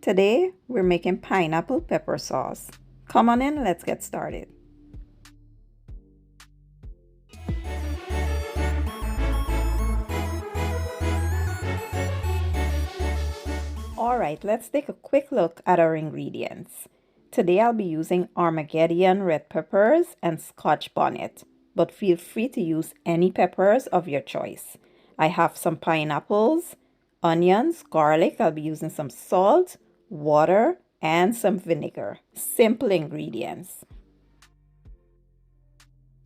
Today, we're making pineapple pepper sauce. Come on in, let's get started. Alright, let's take a quick look at our ingredients. Today I'll be using Armageddon red peppers and scotch bonnet, but feel free to use any peppers of your choice. I have some pineapples, onions, garlic. I'll be using some salt, water, and some vinegar. Simple ingredients.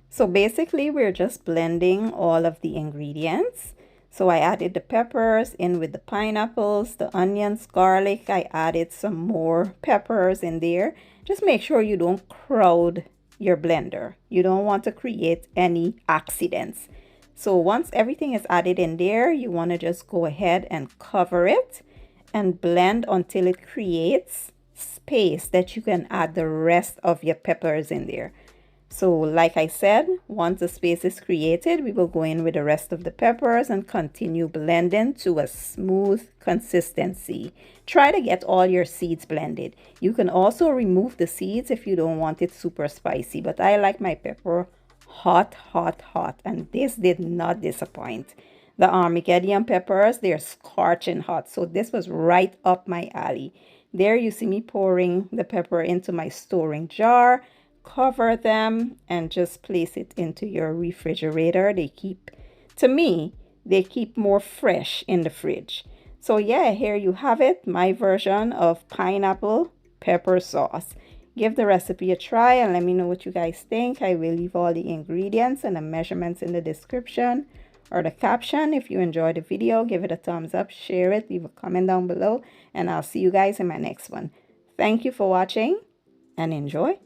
So basically we're just blending all of the ingredients. So I added the peppers in with the pineapples, the onions, garlic. I added some more peppers in there. Just make sure you don't crowd your blender. You don't want to create any accidents. So once everything is added in there, you want to just go ahead and cover it and blend until it creates space that you can add the rest of your peppers in there. So like I said, once the space is created, we will go in with the rest of the peppers and continue blending to a smooth consistency. Try to get all your seeds blended. You can also remove the seeds if you don't want it super spicy, but I like my pepper hot, hot, hot, and this did not disappoint. The Armageddon peppers, they're scorching hot, so this was right up my alley. There you see me pouring the pepper into my storing jar. Cover them and just place it into your refrigerator. They keep, to me, they keep more fresh in the fridge. So yeah, here you have it, my version of pineapple pepper sauce. Give the recipe a try and let me know what you guys think. I will leave all the ingredients and the measurements in the description or the caption. If you enjoyed the video, give it a thumbs up, share it, leave a comment down below, and I'll see you guys in my next one. Thank you for watching and enjoy.